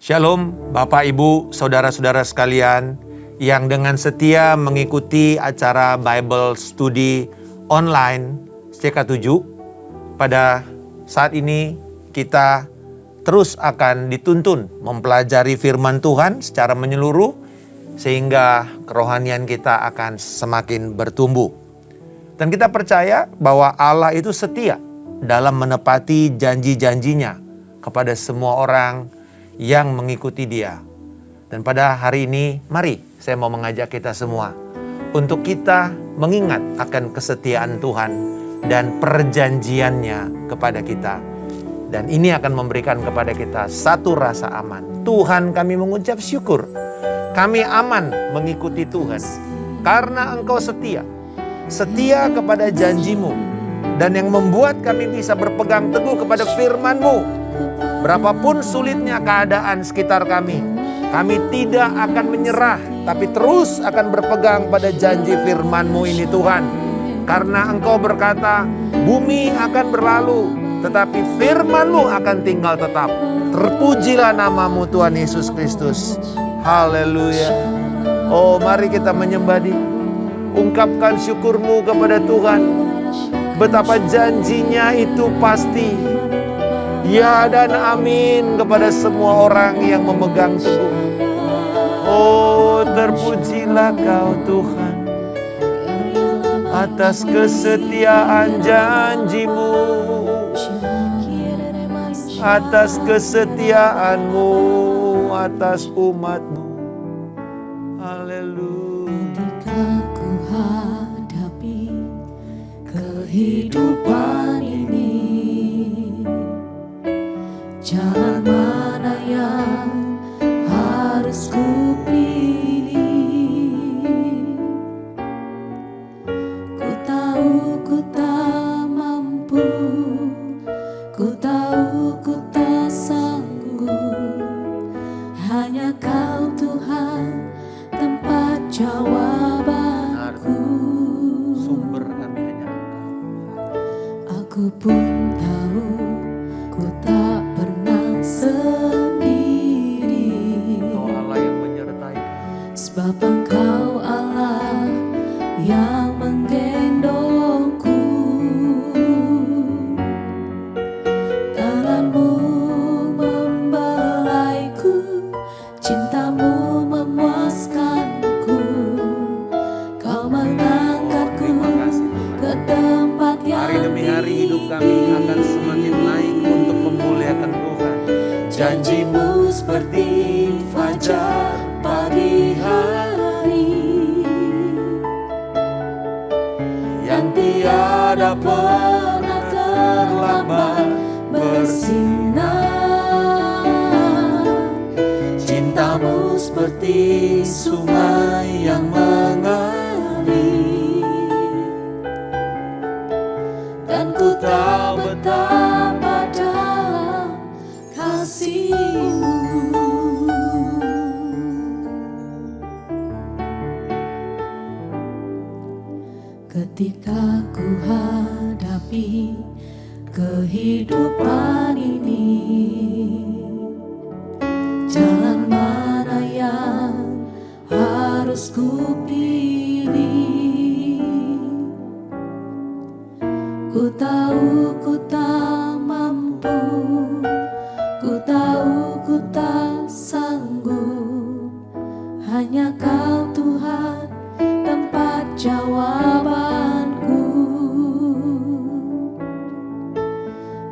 Shalom Bapak Ibu, Saudara-saudara sekalian yang dengan setia mengikuti acara Bible Study online CK7. Pada saat ini kita terus akan dituntun mempelajari firman Tuhan secara menyeluruh sehingga kerohanian kita akan semakin bertumbuh. Dan kita percaya bahwa Allah itu setia dalam menepati janji-janjinya kepada semua orang yang mengikuti Dia. Dan pada hari ini, mari saya mau mengajak kita semua untuk kita mengingat akan kesetiaan Tuhan dan perjanjiannya kepada kita. Dan ini akan memberikan kepada kita satu rasa aman. Tuhan, kami mengucap syukur. Kami aman mengikuti Tuhan karena Engkau setia. Setia kepada janji-Mu. Dan yang membuat kami bisa berpegang teguh kepada firman-Mu. Berapapun sulitnya keadaan sekitar kami tidak akan menyerah, tapi terus akan berpegang pada janji firman-Mu ini Tuhan. Karena Engkau berkata, bumi akan berlalu, tetapi firman-Mu akan tinggal tetap. Terpujilah nama-Mu Tuhan Yesus Kristus. Haleluya. Oh, mari kita menyembah Dia. Ungkapkan syukur-Mu kepada Tuhan. Betapa janjinya itu pasti. Ya dan amin kepada semua orang yang memegang teguh. Oh, terpujilah Kau Tuhan atas kesetiaan janji-Mu, atas kesetiaan-Mu, atas umat-Mu. Haleluya. Ketika ku hadapi kehidupan ini, jalan mana yang harus ku pilih? Ku tahu ku tak mampu, ku tahu ku tak sanggup. Hanya Kau Tuhan tempat jawabanku. Sumber kami hanya Engkau. Aku pun tahu ku tak pernah sendiri. Engkau Allah yang menyertai kami. Sebab Engkau Allah yang menggendongku. Tangan-Mu membelaiku, cinta-Mu memuaskanku. Kau mengangkatku ke tempat yang Hari demi hari hidup kami akan semakin naik untuk memuliakan Tuhan. Janji-Mu seperti fajar pagi hari yang tiada pernah terlambat bersinar. Cinta-Mu seperti sungai yang mengalir, dan ku tak betapa dalam kasih-Mu. Ketika ku hadapi kehidupan ini, jalan mana yang harus ku pilih? Ku tahu ku tak mampu, ku tahu ku tak sanggup. Hanya Kau Tuhan tempat jawabanku.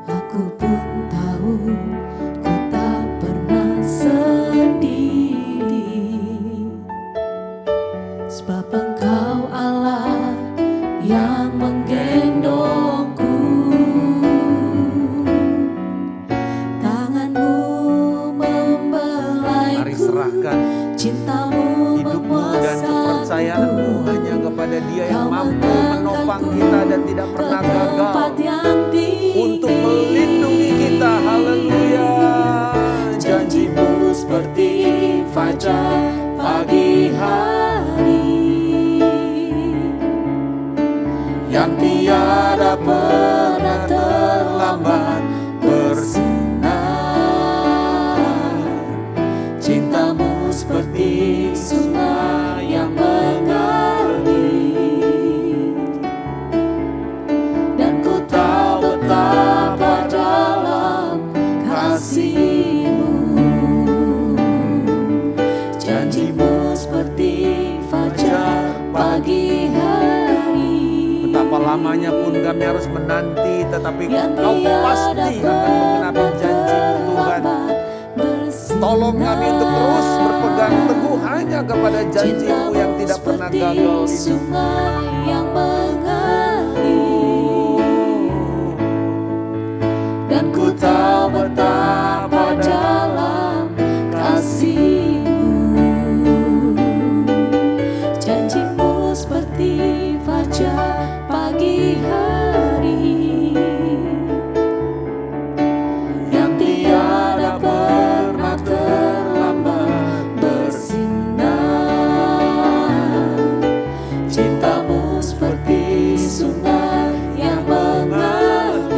Aku pun tahu ku tak pernah sendiri. Sebab Engkau Allah yang menggendongku. Tangan-Mu membelaiku, Mari serahkan cinta-Mu hidupmu dan kepercayaanmu memuaskanku. hanya kepada Dia yang mampu menopang kita dan tidak pernah gagal untuk melindungi kita. Haleluya. Janji-Mu seperti fajar pagi hari yang tiada pernah terlambat bersinar. lamanya pun kami harus menanti, tetapi yang Kau pasti tiada akan menggenapi pernah janji-Mu Tuhan. terlambat bersinar. Tolong kami untuk terus berpegang teguh hanya kepada janji-Mu yang tidak pernah Cintamu gagal seperti ini. sungai yang mengalir, dan ku tahu betapa dalam kasih-Mu. Janji-Mu seperti fajar pagi hari, yang tiada pernah terlambat bersinar. Cinta-Mu seperti sungai yang mengalir,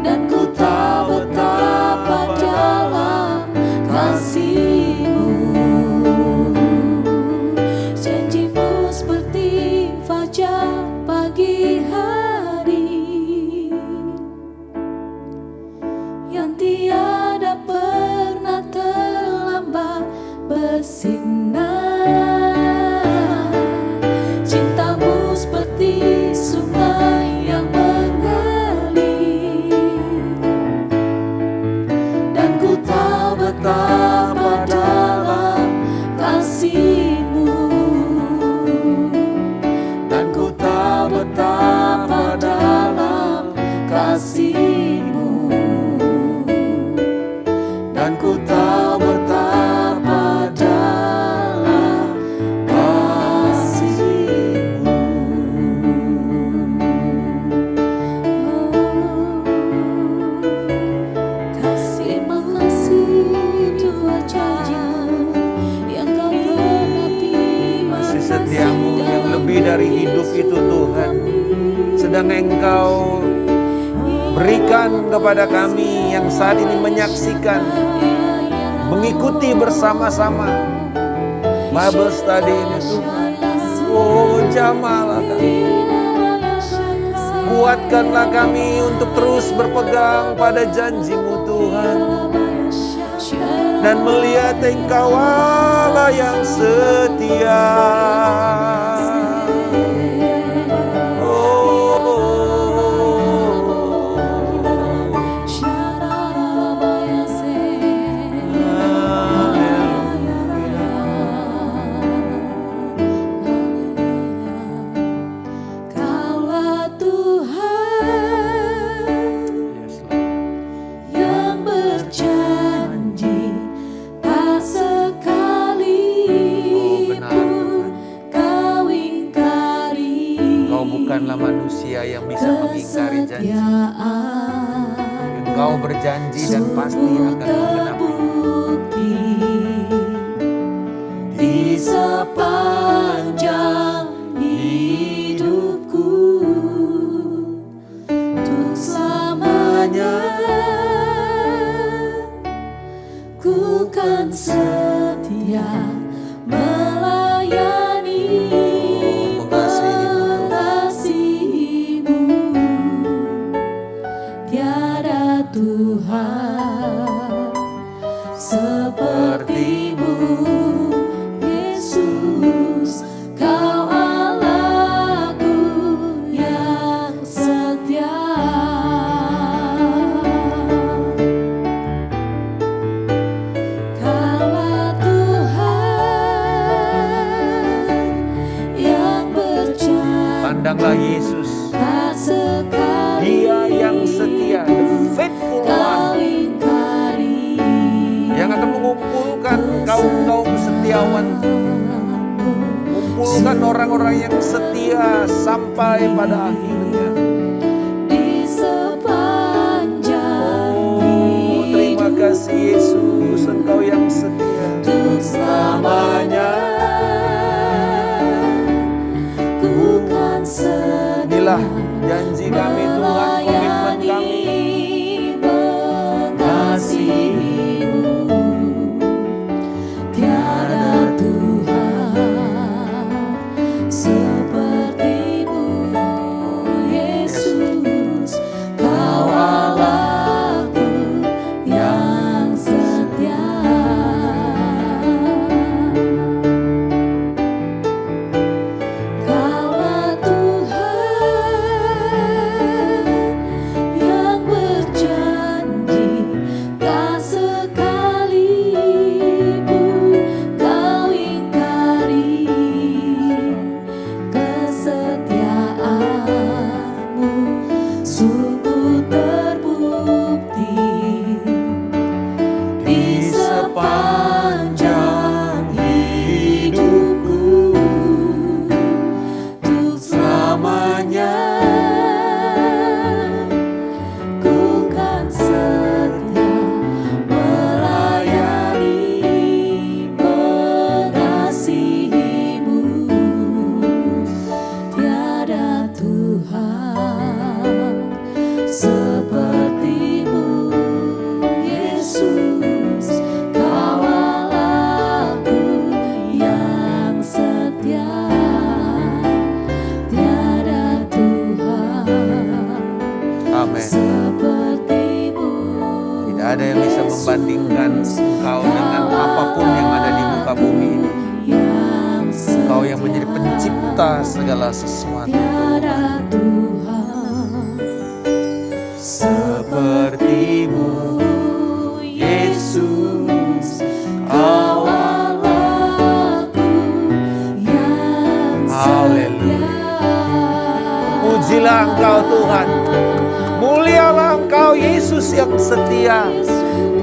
dan ku tahu betapa dalam kasih-Mu. Janji-Mu seperti fajar pagi hari, yang tiada pernah terlambat bersinar. Cinta-Mu seperti sungai yang mengalir, dan ku tahu betapa dalam kasih-Mu. Dan ku tahu betapa dalam kasih-Mu. Dan ku tahu betapa dalam kasih-Mu. Kasih makasih Tuhan, janji-Mu yang Kau genapi. Kasih setia-Mu yang lebih dari hidup itu Tuhan, sedang Engkau berikan kepada kami yang saat ini menyaksikan, mengikuti bersama-sama Bible study ini Tuhan. Oh, jamalah kami, kuatkanlah kami untuk terus berpegang pada janji-Mu Tuhan, dan melihat Engkau Allah yang setia. Kaulah Tuhan yang berjanji, tak sekali Oh, benar, pun Kau ingkari. Kau bukanlah manusia yang bisa mengingkari janji. Kesetiaan Engkau berjanji dan pasti akan menggenapi. terbukti di sepanjang hidupku, untuk selamanya ku kan setia melayani, mengasihi-Mu. Tiada Tuhan seperti-Mu, Yesus. Kau Allahku yang setia. Kaulah Tuhan yang berjanji, Pandanglah Yesus, tak sekali Dia yang setia, the faithful Kau one, ingkari. yang akan mengumpulkan kaum-kaum setiawan, mengumpulkan orang-orang yang setia sampai pada akhirnya. Di sepanjang Oh, terima kasih Yesus, Engkau yang setia. untuk selamanya ku kan setia Inilah janji kami Tuhan, komitmen kami. mengasihi-Mu. Tiada Tuhan seperti-Mu, Yesus. Kau Allahku yang setia. Tidak ada yang bisa membandingkan Engkau dengan apapun yang ada di muka bumi ini. Engkau yang menjadi pencipta segala sesuatu. Tiada Tuhan Sepertimu, Yesus, Kau Allahku yang Haleluya. setia. Pujilah Engkau Tuhan. Mulialah Engkau Yesus yang setia.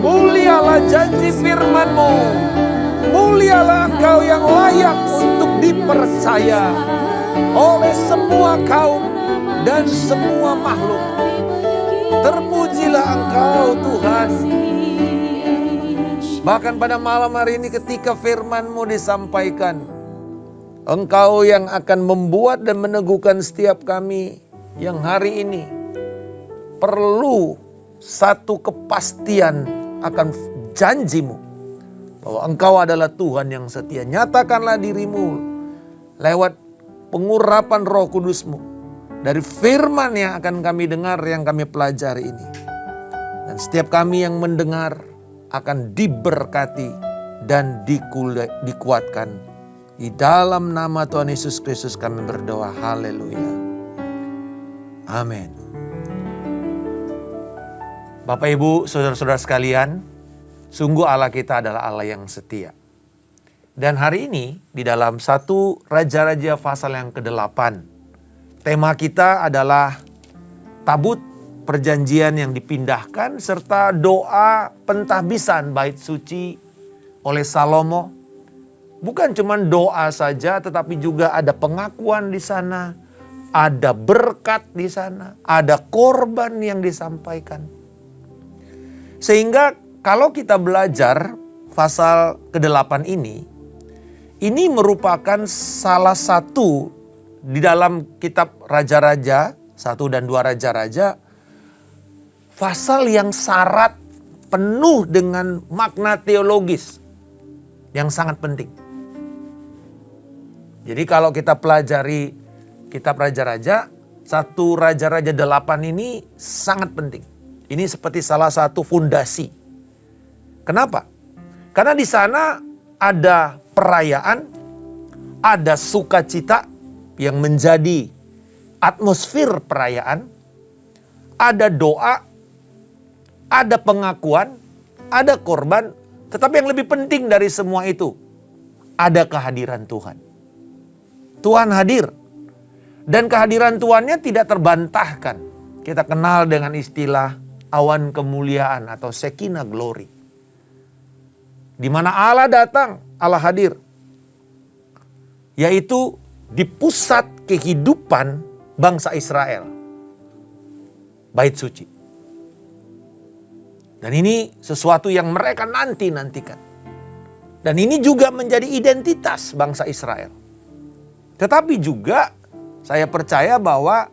Mulialah janji firman-Mu. Mulialah Engkau yang layak untuk dipercaya oleh semua kaum dan semua makhluk. Terpujilah Engkau Tuhan. Bahkan pada malam hari ini ketika firman-Mu disampaikan, Engkau yang akan membuat dan meneguhkan setiap kami yang hari ini perlu satu kepastian akan janji-Mu. Bahwa Engkau adalah Tuhan yang setia. Nyatakanlah diri-Mu lewat pengurapan Roh Kudus-Mu dari firman yang akan kami dengar, yang kami pelajari ini. Dan setiap kami yang mendengar akan diberkati dan dikuatkan. Di dalam nama Tuhan Yesus Kristus kami berdoa. Haleluya. Amin. Bapak, Ibu, saudara-saudara sekalian, sungguh Allah kita adalah Allah yang setia. Dan hari ini di dalam 1 Raja-Raja pasal yang ke-8, tema kita adalah tabut perjanjian yang dipindahkan serta doa pentahbisan bait suci oleh Salomo. Bukan cuma doa saja, tetapi juga ada pengakuan di sana, ada berkat di sana, ada korban yang disampaikan. Sehingga kalau kita belajar pasal ke-8 ini merupakan salah satu di dalam kitab Raja-Raja 1 dan 2 Raja-Raja, pasal yang syarat penuh dengan makna teologis yang sangat penting. Jadi kalau kita pelajari kitab Raja-Raja, 1 Raja-Raja 8 ini sangat penting. Ini seperti salah satu fondasi. Kenapa? Karena di sana ada perayaan, ada sukacita yang menjadi atmosfer perayaan, ada doa, ada pengakuan, ada korban, tetapi yang lebih penting dari semua itu, ada kehadiran Tuhan. Tuhan hadir. Dan kehadiran Tuhannya tidak terbantahkan. Kita kenal dengan istilah awan kemuliaan atau Shekinah glory. Di mana Allah datang, Allah hadir. Yaitu di pusat kehidupan bangsa Israel. Bait suci. Dan ini sesuatu yang mereka nantikan. Dan ini juga menjadi identitas bangsa Israel. Tetapi juga saya percaya bahwa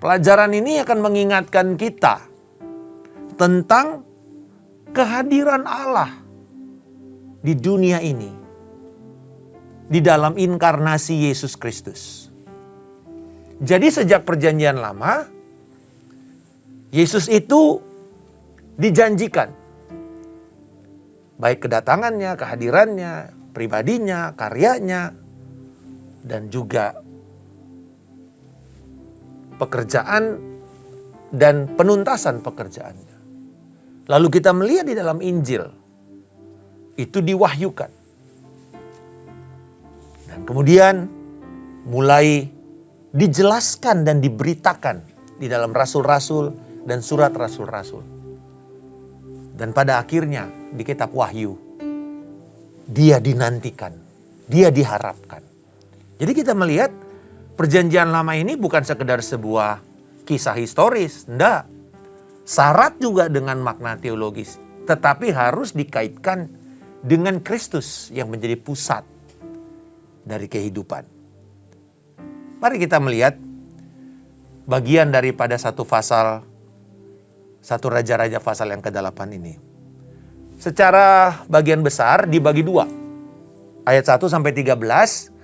pelajaran ini akan mengingatkan kita tentang kehadiran Allah di dunia ini, di dalam inkarnasi Yesus Kristus. Jadi sejak perjanjian lama, Yesus itu dijanjikan. Baik kedatangannya, kehadirannya, pribadinya, karyanya, dan juga pekerjaan dan penuntasan pekerjaannya. Lalu kita melihat di dalam Injil, itu diwahyukan. Dan kemudian mulai dijelaskan dan diberitakan di dalam rasul-rasul dan surat rasul-rasul. Dan pada akhirnya di kitab Wahyu, dia dinantikan, dia diharapkan. Jadi kita melihat perjanjian lama ini bukan sekedar sebuah kisah historis, enggak. Syarat juga dengan makna teologis, tetapi harus dikaitkan dengan Kristus yang menjadi pusat dari kehidupan. Mari kita melihat bagian daripada satu pasal, 1 Raja-Raja pasal yang ke-8 ini. Secara bagian besar dibagi dua. Ayat 1 sampai 13,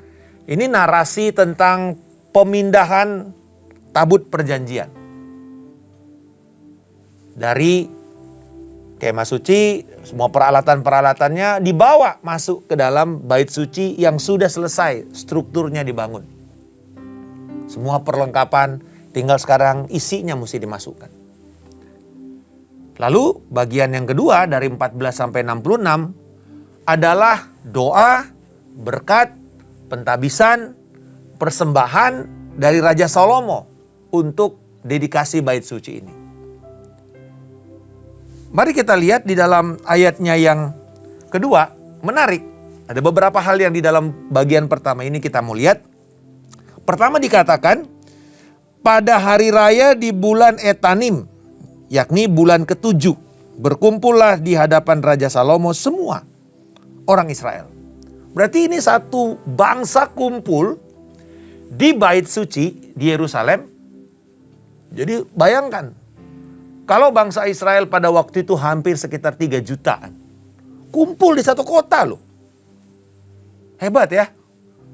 ini narasi tentang pemindahan tabut perjanjian. Dari kemah suci, semua peralatan-peralatannya dibawa masuk ke dalam bait suci yang sudah selesai, strukturnya dibangun. Semua perlengkapan, tinggal sekarang isinya mesti dimasukkan. Lalu bagian yang kedua dari 14 sampai 66 adalah doa, berkat, pentabisan, persembahan dari Raja Salomo untuk dedikasi bait suci ini. Mari kita lihat di dalam ayatnya yang kedua, menarik. Ada beberapa hal yang di dalam bagian pertama ini kita mau lihat. Pertama dikatakan, pada hari raya di bulan Etanim, yakni bulan ke-7, berkumpullah di hadapan Raja Salomo semua orang Israel. Berarti ini satu bangsa kumpul di bait suci di Yerusalem. Jadi bayangkan, kalau bangsa Israel pada waktu itu hampir sekitar 3 jutaan. Kumpul di satu kota loh. Hebat ya.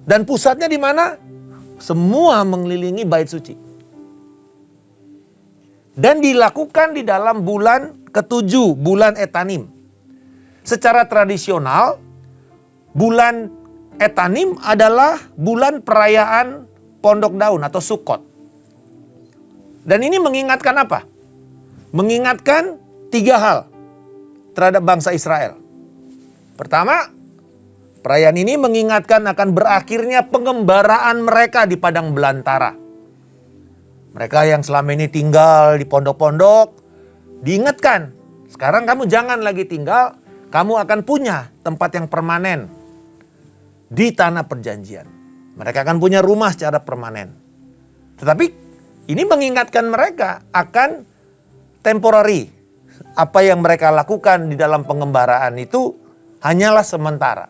Dan pusatnya di mana? Semua mengelilingi bait suci. Dan dilakukan di dalam bulan ke-7, bulan Etanim. Secara tradisional, bulan Etanim adalah bulan perayaan Pondok Daun atau Sukkot. Dan ini mengingatkan apa? Mengingatkan 3 hal terhadap bangsa Israel. Pertama, perayaan ini mengingatkan akan berakhirnya pengembaraan mereka di padang belantara. Mereka yang selama ini tinggal di pondok-pondok, diingatkan, sekarang kamu jangan lagi tinggal, kamu akan punya tempat yang permanen di tanah perjanjian. Mereka akan punya rumah secara permanen. Tetapi ini mengingatkan mereka akan temporary. Apa yang mereka lakukan di dalam pengembaraan itu hanyalah sementara.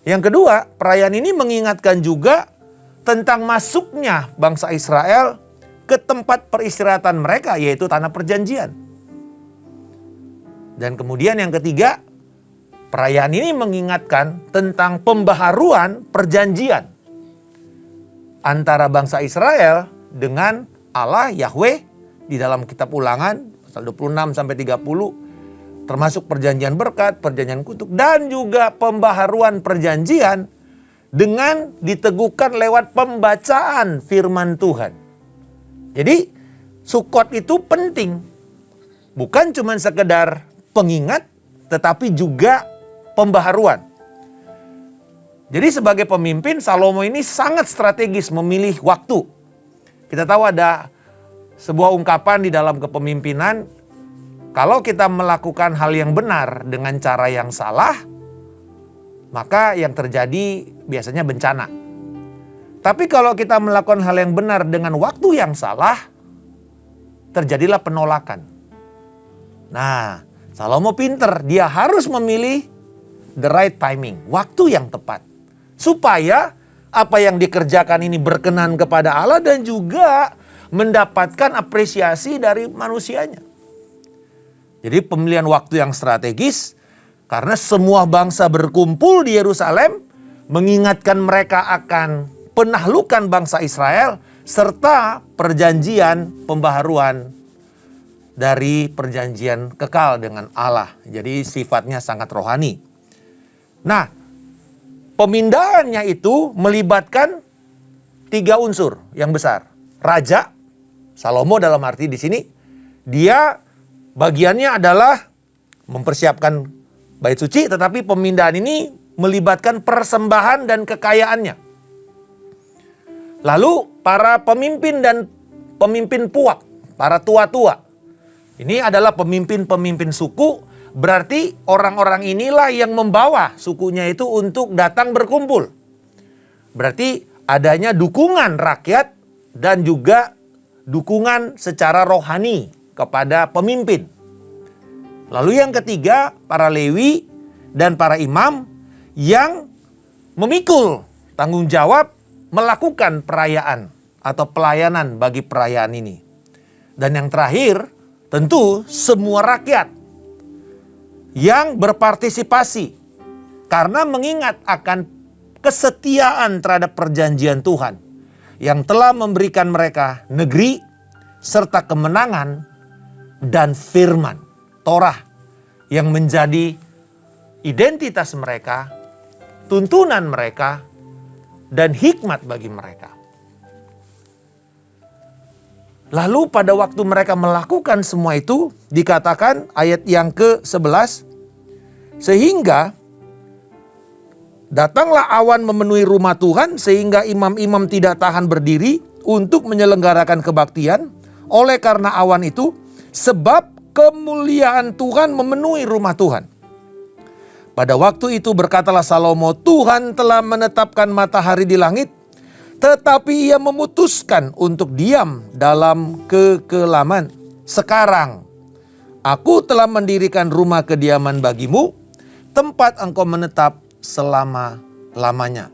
Yang kedua, perayaan ini mengingatkan juga tentang masuknya bangsa Israel ke tempat peristirahatan mereka, yaitu tanah perjanjian. Dan kemudian yang ketiga, perayaan ini mengingatkan tentang pembaharuan perjanjian antara bangsa Israel dengan Allah Yahweh di dalam kitab Ulangan pasal 26 sampai 30, termasuk perjanjian berkat, perjanjian kutuk, dan juga pembaharuan perjanjian dengan diteguhkan lewat pembacaan firman Tuhan. Jadi Sukkot itu penting, bukan cuma sekedar pengingat, tetapi juga pembaharuan. Jadi sebagai pemimpin, Salomo ini sangat strategis memilih waktu. Kita tahu ada sebuah ungkapan di dalam kepemimpinan, kalau kita melakukan hal yang benar dengan cara yang salah, maka yang terjadi biasanya bencana. Tapi kalau kita melakukan hal yang benar dengan waktu yang salah, terjadilah penolakan. Nah, Salomo pinter, dia harus memilih the right timing, waktu yang tepat. Supaya apa yang dikerjakan ini berkenan kepada Allah dan juga mendapatkan apresiasi dari manusianya. Jadi pemilihan waktu yang strategis, karena semua bangsa berkumpul di Yerusalem, mengingatkan mereka akan penahlukan bangsa Israel, serta perjanjian pembaharuan dari perjanjian kekal dengan Allah. Jadi sifatnya sangat rohani. Nah, pemindahannya itu melibatkan 3 unsur yang besar. Raja, Salomo dalam arti di sini, dia bagiannya adalah mempersiapkan bait suci, tetapi pemindahan ini melibatkan persembahan dan kekayaannya. Lalu para pemimpin dan pemimpin puak, para tua-tua. Ini adalah pemimpin-pemimpin suku, berarti orang-orang inilah yang membawa sukunya itu untuk datang berkumpul. Berarti adanya dukungan rakyat dan juga dukungan secara rohani kepada pemimpin. Lalu yang ketiga, para Lewi dan para imam yang memikul tanggung jawab melakukan perayaan atau pelayanan bagi perayaan ini. Dan yang terakhir, tentu semua rakyat yang berpartisipasi karena mengingat akan kesetiaan terhadap perjanjian Tuhan yang telah memberikan mereka negeri serta kemenangan dan firman Torah yang menjadi identitas mereka, tuntunan mereka, dan hikmat bagi mereka. Lalu pada waktu mereka melakukan semua itu, dikatakan ayat yang ke-11, sehingga datanglah awan memenuhi rumah Tuhan sehingga imam-imam tidak tahan berdiri untuk menyelenggarakan kebaktian oleh karena awan itu, sebab kemuliaan Tuhan memenuhi rumah Tuhan. Pada waktu itu berkatalah Salomo, Tuhan telah menetapkan matahari di langit, tetapi ia memutuskan untuk diam dalam kekelaman. Sekarang aku telah mendirikan rumah kediaman bagimu, tempat engkau menetap selama-lamanya.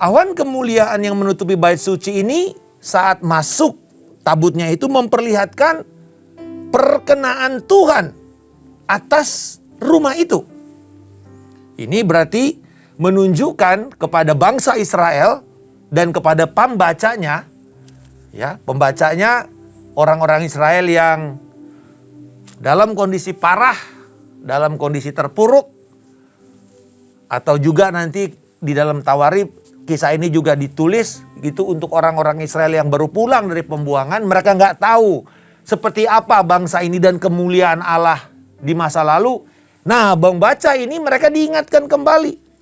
Awan kemuliaan yang menutupi bait suci ini saat masuk tabutnya itu memperlihatkan perkenaan Tuhan atas rumah itu. Ini berarti menunjukkan kepada bangsa Israel dan kepada pembacanya, ya, pembacanya orang-orang Israel yang dalam kondisi parah, dalam kondisi terpuruk, atau juga nanti di dalam Tawarikh kisah ini juga ditulis gitu untuk orang-orang Israel yang baru pulang dari pembuangan. Mereka nggak tahu seperti apa bangsa ini dan kemuliaan Allah di masa lalu. Nah, pembaca ini mereka diingatkan kembali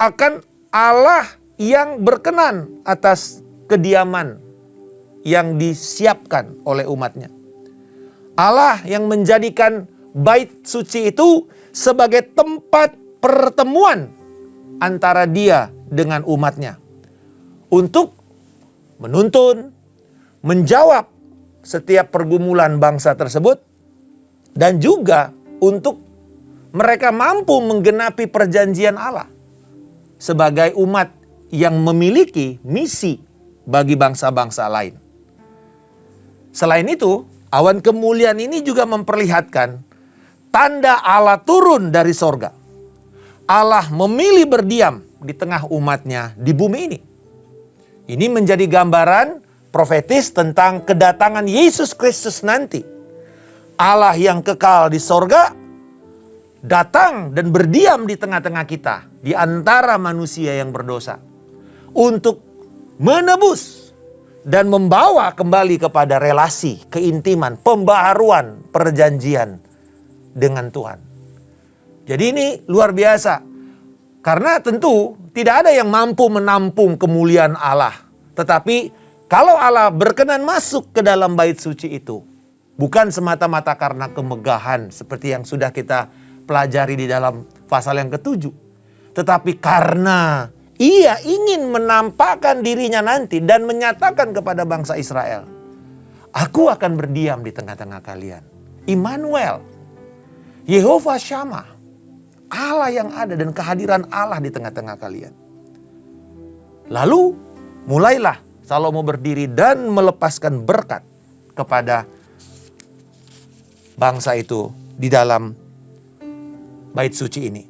akan Allah yang berkenan atas kediaman yang disiapkan oleh umatnya. Allah yang menjadikan bait suci itu sebagai tempat pertemuan antara Dia dengan umatnya. Untuk menuntun, menjawab setiap pergumulan bangsa tersebut. Dan juga untuk mereka mampu menggenapi perjanjian Allah sebagai umat yang memiliki misi bagi bangsa-bangsa lain. Selain itu, awan kemuliaan ini juga memperlihatkan tanda Allah turun dari sorga. Allah memilih berdiam di tengah umatnya di bumi ini. Ini menjadi gambaran profetis tentang kedatangan Yesus Kristus nanti. Allah yang kekal di sorga datang dan berdiam di tengah-tengah kita, di antara manusia yang berdosa, untuk menebus dan membawa kembali kepada relasi, keintiman, pembaharuan perjanjian dengan Tuhan. Jadi ini luar biasa, karena tentu tidak ada yang mampu menampung kemuliaan Allah. Tetapi kalau Allah berkenan masuk ke dalam bait suci itu, bukan semata-mata karena kemegahan seperti yang sudah kita pelajari di dalam pasal yang ke-7. Tetapi karena Ia ingin menampakkan dirinya nanti dan menyatakan kepada bangsa Israel, aku akan berdiam di tengah-tengah kalian. Immanuel, Yehovah Shammah, Allah yang ada dan kehadiran Allah di tengah-tengah kalian. Lalu mulailah Salomo berdiri dan melepaskan berkat kepada bangsa itu di dalam bait suci ini.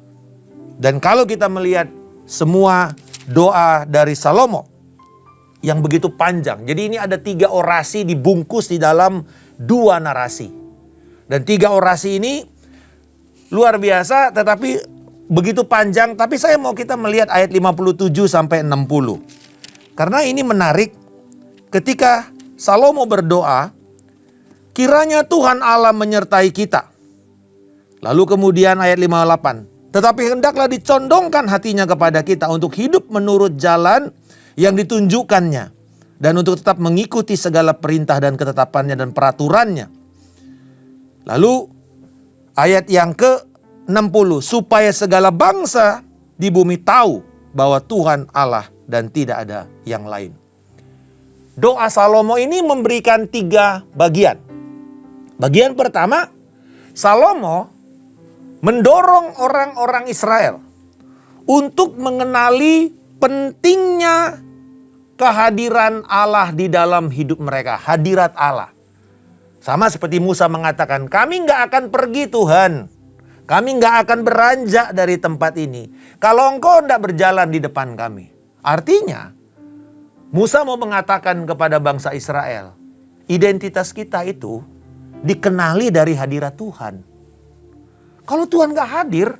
Dan kalau kita melihat semua doa dari Salomo yang begitu panjang. Jadi ini ada 3 orasi dibungkus di dalam 2 narasi. Dan 3 orasi ini luar biasa tetapi begitu panjang. Tapi saya mau kita melihat ayat 57 sampai 60. Karena ini menarik ketika Salomo berdoa, kiranya Tuhan Allah menyertai kita. Lalu kemudian ayat 58. Tetapi hendaklah dicondongkan hatinya kepada kita untuk hidup menurut jalan yang ditunjukkannya. Dan untuk tetap mengikuti segala perintah dan ketetapannya dan peraturannya. Lalu ayat yang ke-60. Supaya segala bangsa di bumi tahu bahwa Tuhan Allah dan tidak ada yang lain. Doa Salomo ini memberikan 3 bagian. Bagian pertama, Salomo mendorong orang-orang Israel untuk mengenali pentingnya kehadiran Allah di dalam hidup mereka. Hadirat Allah. Sama seperti Musa mengatakan, kami nggak akan pergi Tuhan. Kami nggak akan beranjak dari tempat ini kalau engkau tidak berjalan di depan kami. Artinya, Musa mau mengatakan kepada bangsa Israel, identitas kita itu dikenali dari hadirat Tuhan. Kalau Tuhan gak hadir,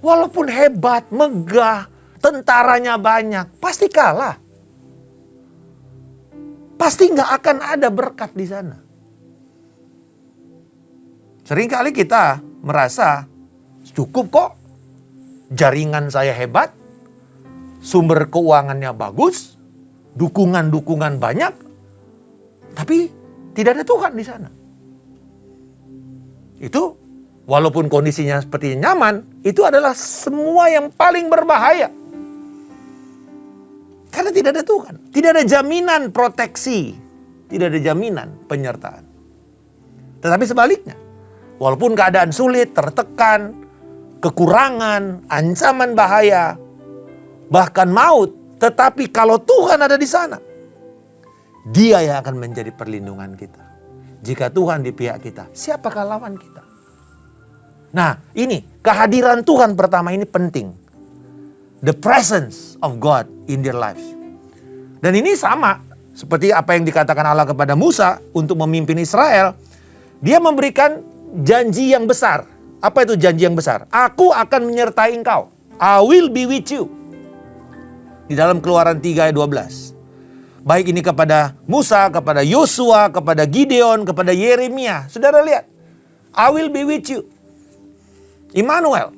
walaupun hebat, megah, tentaranya banyak, pasti kalah. Pasti gak akan ada berkat di sana. Seringkali kita merasa cukup kok, jaringan saya hebat, sumber keuangannya bagus, dukungan-dukungan banyak, tapi tidak ada Tuhan di sana. Itu walaupun kondisinya seperti nyaman, itu adalah semua yang paling berbahaya. Karena tidak ada Tuhan, tidak ada jaminan proteksi, tidak ada jaminan penyertaan. Tetapi sebaliknya, walaupun keadaan sulit, tertekan, kekurangan, ancaman bahaya, bahkan maut, tetapi kalau Tuhan ada di sana, Dia yang akan menjadi perlindungan kita. Jika Tuhan di pihak kita, siapakah lawan kita? Nah, ini kehadiran Tuhan pertama ini penting. The presence of God in their lives. Dan ini sama seperti apa yang dikatakan Allah kepada Musa untuk memimpin Israel. Dia memberikan janji yang besar. Apa itu janji yang besar? Aku akan menyertai engkau. I will be with you. Di dalam Keluaran 3 ayat 12. Baik ini kepada Musa, kepada Yosua, kepada Gideon, kepada Yeremia. Saudara lihat. I will be with you. Immanuel.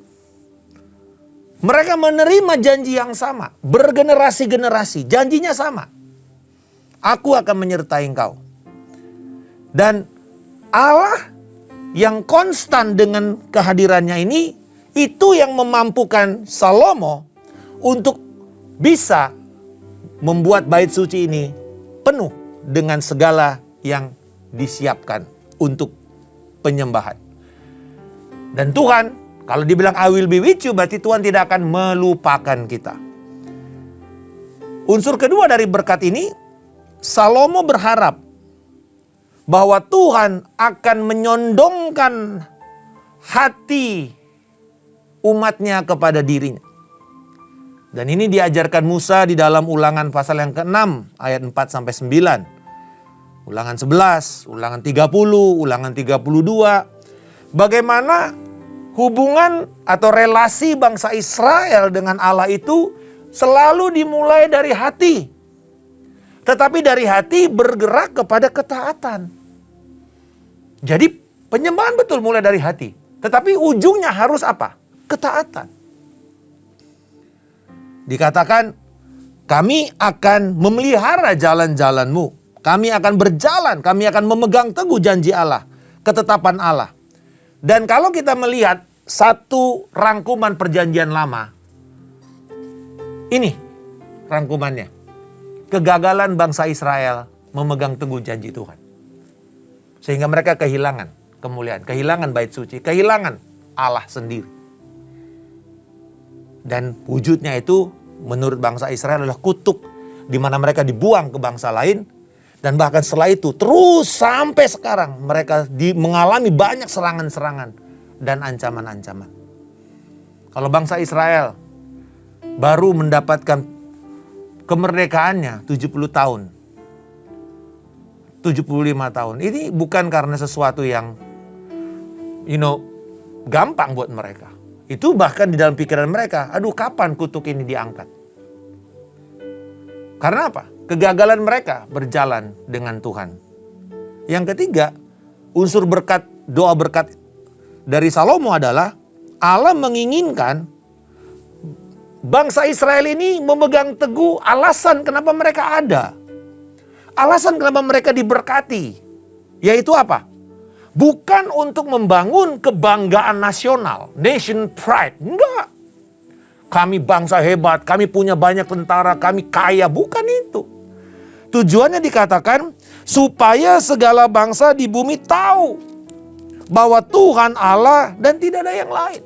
Mereka menerima janji yang sama. Bergenerasi-generasi. Janjinya sama. Aku akan menyertai engkau. Dan Allah yang konstan dengan kehadirannya ini, itu yang memampukan Salomo untuk bisa membuat bait suci ini penuh dengan segala yang disiapkan untuk penyembahan. Dan Tuhan, kalau dibilang I will be with you, berarti Tuhan tidak akan melupakan kita. Unsur kedua dari berkat ini, Salomo berharap bahwa Tuhan akan menyondongkan hati umatnya kepada dirinya. Dan ini diajarkan Musa di dalam Ulangan pasal yang ke-6 ayat 4-9. Ulangan 11, Ulangan 30, Ulangan 32. Bagaimana hubungan atau relasi bangsa Israel dengan Allah itu selalu dimulai dari hati. Tetapi dari hati bergerak kepada ketaatan. Jadi penyembahan betul mulai dari hati. Tetapi ujungnya harus apa? Ketaatan. Dikatakan, kami akan memelihara jalan-jalanmu. Kami akan berjalan, kami akan memegang teguh janji Allah, ketetapan Allah. Dan kalau kita melihat satu rangkuman perjanjian lama, ini rangkumannya. Kegagalan bangsa Israel memegang teguh janji Tuhan. Sehingga mereka kehilangan kemuliaan, kehilangan bait suci, kehilangan Allah sendiri. Dan wujudnya itu menurut bangsa Israel adalah kutuk, di mana mereka dibuang ke bangsa lain. Dan bahkan setelah itu terus sampai sekarang mereka mengalami banyak serangan-serangan dan ancaman-ancaman. Kalau bangsa Israel baru mendapatkan kemerdekaannya 70 tahun, 75 tahun. Ini bukan karena sesuatu yang gampang buat mereka. Itu bahkan di dalam pikiran mereka, aduh kapan kutuk ini diangkat? Karena apa? Kegagalan mereka berjalan dengan Tuhan. Yang ketiga, unsur berkat, doa berkat dari Salomo adalah Allah menginginkan bangsa Israel ini memegang teguh alasan kenapa mereka ada. Alasan kenapa mereka diberkati. Yaitu apa? Bukan untuk membangun kebanggaan nasional, nation pride. Enggak. Kami bangsa hebat, kami punya banyak tentara, kami kaya. Bukan itu. Tujuannya dikatakan supaya segala bangsa di bumi tahu bahwa Tuhan Allah dan tidak ada yang lain.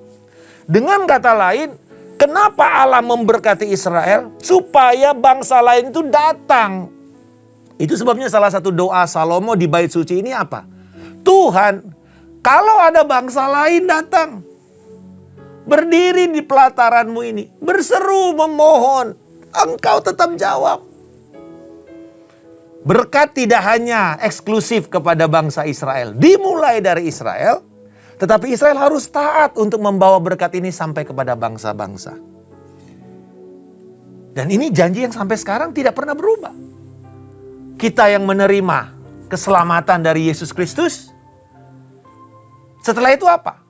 Dengan kata lain, kenapa Allah memberkati Israel? Supaya bangsa lain itu datang. Itu sebabnya salah satu doa Salomo di bait suci ini apa? Tuhan, kalau ada bangsa lain datang, berdiri di pelataranmu ini, berseru memohon, engkau tetap jawab. Berkat tidak hanya eksklusif kepada bangsa Israel, dimulai dari Israel, Tetapi Israel harus taat untuk membawa berkat ini sampai kepada bangsa-bangsa. Dan ini janji yang sampai sekarang tidak pernah berubah. Kita yang menerima keselamatan dari Yesus Kristus, setelah itu apa?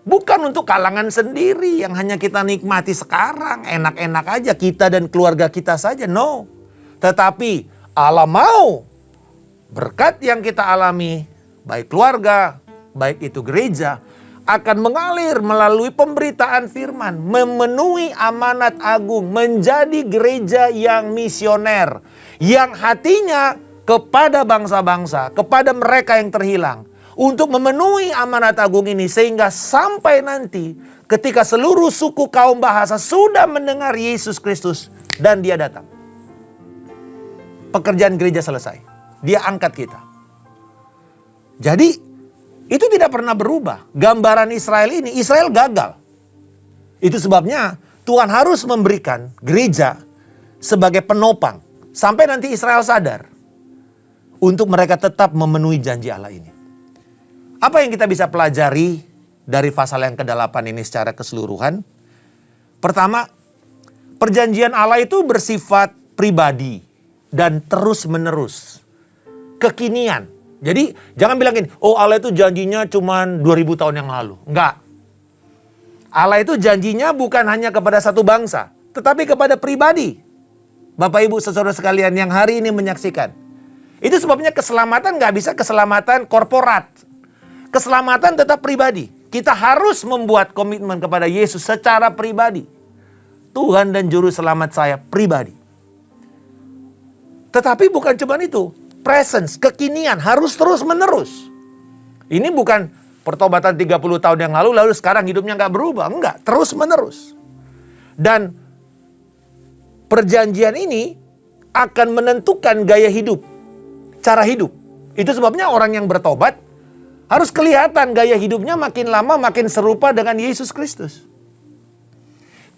Bukan untuk kalangan sendiri yang hanya kita nikmati sekarang, enak-enak aja kita dan keluarga kita saja. No. Tetapi Allah mau berkat yang kita alami, baik keluarga, baik itu gereja, akan mengalir melalui pemberitaan firman, memenuhi amanat agung, menjadi gereja yang misioner, yang hatinya kepada bangsa-bangsa, kepada mereka yang terhilang, untuk memenuhi amanat agung ini, sehingga sampai nanti ketika seluruh suku kaum bahasa sudah mendengar Yesus Kristus dan dia datang, pekerjaan gereja selesai. Dia angkat kita. Jadi itu tidak pernah berubah. Gambaran Israel ini, Israel gagal. Itu sebabnya Tuhan harus memberikan gereja sebagai penopang sampai nanti Israel sadar untuk mereka tetap memenuhi janji Allah ini. Apa yang kita bisa pelajari dari pasal yang ke-8 ini secara keseluruhan? Pertama, perjanjian Allah itu bersifat pribadi dan terus-menerus. Kekinian. Jadi jangan bilang gini, oh Allah itu janjinya cuma 2000 tahun yang lalu. Enggak. Allah itu janjinya bukan hanya kepada satu bangsa, tetapi kepada pribadi. Bapak Ibu saudara sekalian yang hari ini menyaksikan. Itu sebabnya keselamatan nggak bisa keselamatan korporat. Keselamatan tetap pribadi. Kita harus membuat komitmen kepada Yesus secara pribadi. Tuhan dan Juru Selamat saya pribadi. Tetapi bukan cuma itu. Presence, kekinian harus terus menerus. Ini bukan pertobatan 30 tahun yang lalu sekarang hidupnya nggak berubah. Enggak, terus menerus. Dan perjanjian ini akan menentukan gaya hidup. Cara hidup. Itu sebabnya orang yang bertobat harus kelihatan gaya hidupnya makin lama makin serupa dengan Yesus Kristus.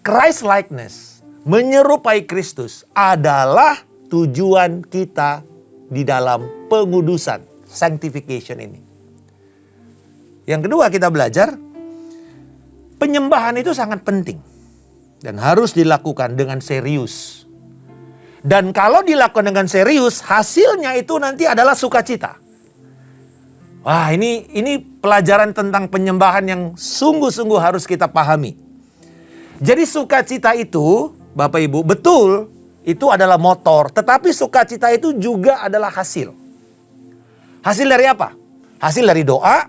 Christ likeness, menyerupai Kristus adalah tujuan kita di dalam pengudusan, sanctification ini. Yang kedua kita belajar, penyembahan itu sangat penting dan harus dilakukan dengan serius. Dan kalau dilakukan dengan serius, hasilnya itu nanti adalah sukacita. Wah, ini pelajaran tentang penyembahan yang sungguh-sungguh harus kita pahami. Jadi sukacita itu, Bapak Ibu, betul itu adalah motor, tetapi sukacita itu juga adalah hasil. Hasil dari apa? Hasil dari doa,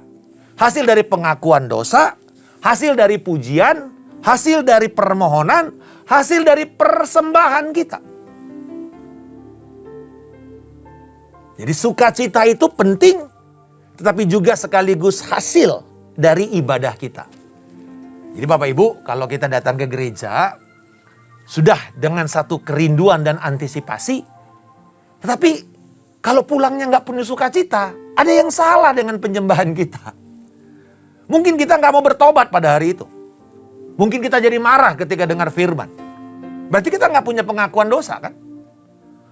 hasil dari pengakuan dosa, hasil dari pujian, hasil dari permohonan, hasil dari persembahan kita. Jadi sukacita itu penting, tetapi juga sekaligus hasil dari ibadah kita. Jadi Bapak Ibu, kalau kita datang ke gereja, sudah dengan satu kerinduan dan antisipasi. Tetapi kalau pulangnya nggak penuh sukacita, ada yang salah dengan penyembahan kita. Mungkin kita nggak mau bertobat pada hari itu. Mungkin kita jadi marah ketika dengar firman. Berarti kita nggak punya pengakuan dosa kan?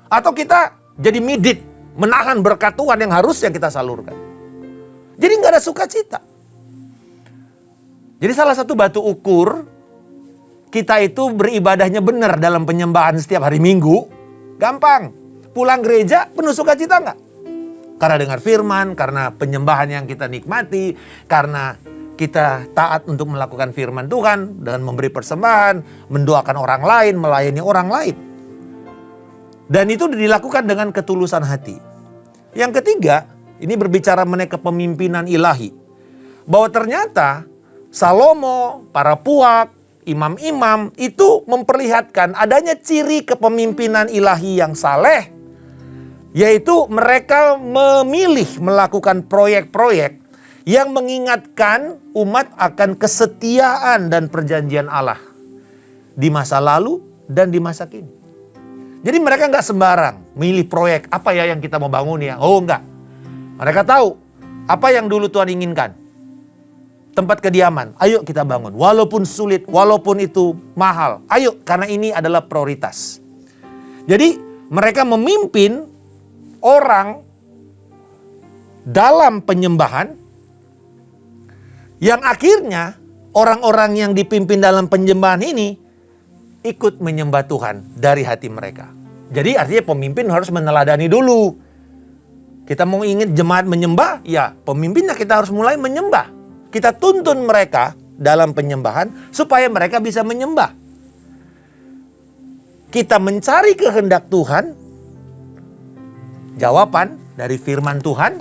Atau kita jadi midit, menahan berkat Tuhan yang harusnya kita salurkan. Jadi nggak ada sukacita. Jadi salah satu batu ukur kita itu beribadahnya benar dalam penyembahan setiap hari Minggu, gampang. Pulang gereja penuh sukacita nggak? Karena dengar firman, karena penyembahan yang kita nikmati, karena kita taat untuk melakukan firman Tuhan dengan memberi persembahan, mendoakan orang lain, melayani orang lain. Dan itu dilakukan dengan ketulusan hati. Yang ketiga, ini berbicara mengenai kepemimpinan ilahi. Bahwa ternyata Salomo, para puak, imam-imam itu memperlihatkan adanya ciri kepemimpinan ilahi yang saleh. Yaitu mereka memilih melakukan proyek-proyek yang mengingatkan umat akan kesetiaan dan perjanjian Allah. Di masa lalu dan di masa kini. Jadi mereka nggak sembarang milih proyek, apa ya yang kita mau bangun ya. Oh enggak. Mereka tahu apa yang dulu Tuhan inginkan. Tempat kediaman, ayo kita bangun. Walaupun sulit, walaupun itu mahal. Ayo, karena ini adalah prioritas. Jadi mereka memimpin orang dalam penyembahan Yang akhirnya orang-orang yang dipimpin dalam penyembahan ini ikut menyembah Tuhan dari hati mereka. Jadi artinya pemimpin harus meneladani dulu. Kita mau ingin jemaat menyembah, ya pemimpinnya kita harus mulai menyembah. Kita tuntun mereka dalam penyembahan supaya mereka bisa menyembah. Kita mencari kehendak Tuhan, jawaban dari firman Tuhan,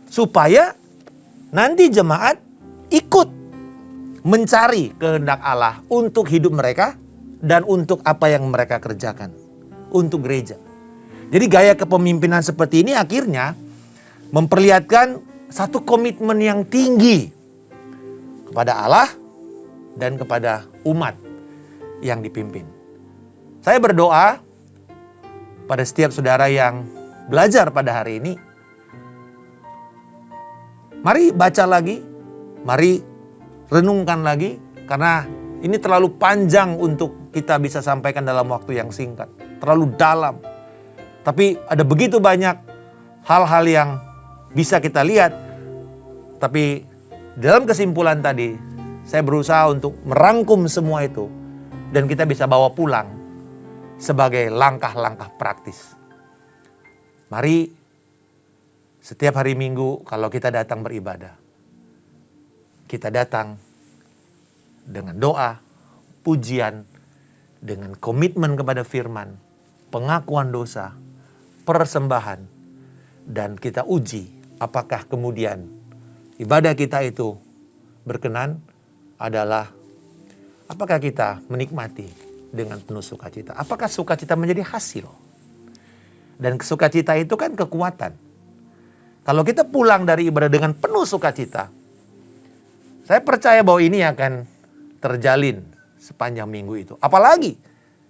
supaya nanti jemaat ikut mencari kehendak Allah untuk hidup mereka dan untuk apa yang mereka kerjakan untuk gereja. Jadi gaya kepemimpinan seperti ini akhirnya memperlihatkan satu komitmen yang tinggi kepada Allah dan kepada umat yang dipimpin. Saya berdoa pada setiap saudara yang belajar pada hari ini, mari baca lagi, mari renungkan lagi, karena ini terlalu panjang untuk kita bisa sampaikan dalam waktu yang singkat, terlalu dalam. Tapi ada begitu banyak hal-hal yang bisa kita lihat. Tapi dalam kesimpulan tadi, saya berusaha untuk merangkum semua itu dan kita bisa bawa pulang sebagai langkah-langkah praktis. Mari setiap hari Minggu kalau kita datang beribadah, kita datang dengan doa, pujian, dengan komitmen kepada firman, pengakuan dosa, persembahan, dan kita uji apakah kemudian ibadah kita itu berkenan adalah apakah kita menikmati dengan penuh sukacita. Apakah sukacita menjadi hasil? Dan sukacita itu kan kekuatan. Kalau kita pulang dari ibadah dengan penuh sukacita, saya percaya bahwa ini akan terjalin sepanjang minggu itu. Apalagi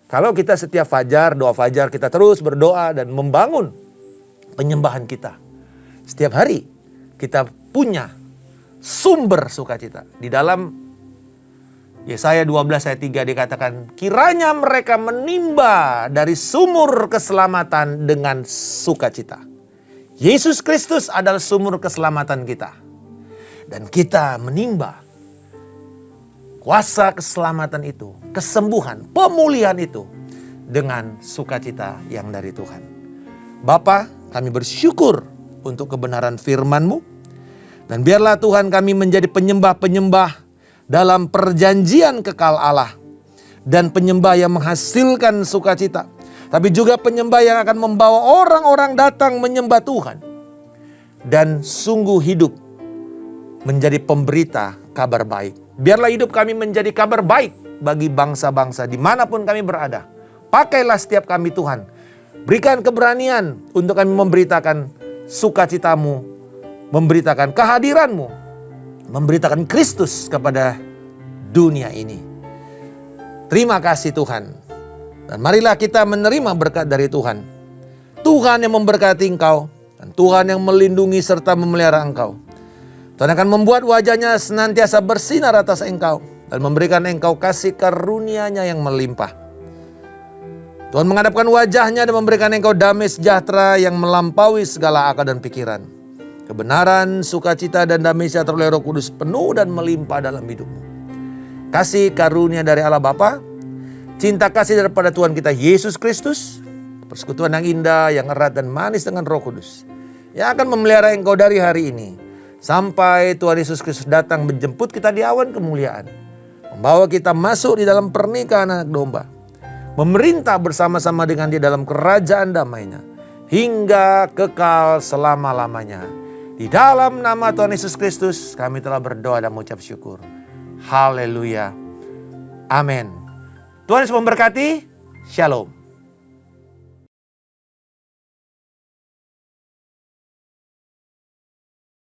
kalau kita setiap fajar, doa fajar, kita terus berdoa dan membangun penyembahan kita. Setiap hari kita punya sumber sukacita. Di dalam Yesaya 12 ayat 3 dikatakan, kiranya mereka menimba dari sumur keselamatan dengan sukacita. Yesus Kristus adalah sumur keselamatan kita. Dan kita menimba kuasa keselamatan itu, kesembuhan, pemulihan itu dengan sukacita yang dari Tuhan. Bapa, kami bersyukur untuk kebenaran firman-Mu. Dan biarlah Tuhan kami menjadi penyembah-penyembah dalam perjanjian kekal Allah. Dan penyembah yang menghasilkan sukacita. Tapi juga penyembah yang akan membawa orang-orang datang menyembah Tuhan. Dan sungguh hidup menjadi pemberita kabar baik. Biarlah hidup kami menjadi kabar baik bagi bangsa-bangsa dimanapun kami berada. Pakailah setiap kami Tuhan. Berikan keberanian untuk kami memberitakan sukacita-Mu, memberitakan kehadiran-Mu, memberitakan Kristus kepada dunia ini. Terima kasih Tuhan. Dan marilah kita menerima berkat dari Tuhan. Tuhan yang memberkati engkau dan Tuhan yang melindungi serta memelihara engkau. Tuhan akan membuat wajahnya senantiasa bersinar atas engkau dan memberikan engkau kasih karunia-Nya yang melimpah. Tuhan menghadapkan wajahnya dan memberikan engkau damai sejahtera yang melampaui segala akal dan pikiran. Kebenaran, sukacita, dan damai sejahtera oleh Roh Kudus penuh dan melimpah dalam hidupmu. Kasih karunia dari Allah Bapa, cinta kasih daripada Tuhan kita Yesus Kristus, persekutuan yang indah, yang erat dan manis dengan Roh Kudus, yang akan memelihara engkau dari hari ini sampai Tuhan Yesus Kristus datang menjemput kita di awan kemuliaan, membawa kita masuk di dalam pernikahan anak domba, memerintah bersama-sama dengan Dia dalam kerajaan damai-Nya hingga kekal selama-lamanya. Di dalam nama Tuhan Yesus Kristus kami telah berdoa dan mengucap syukur. Haleluya. Amin. Tuhan Yesus memberkati. Shalom.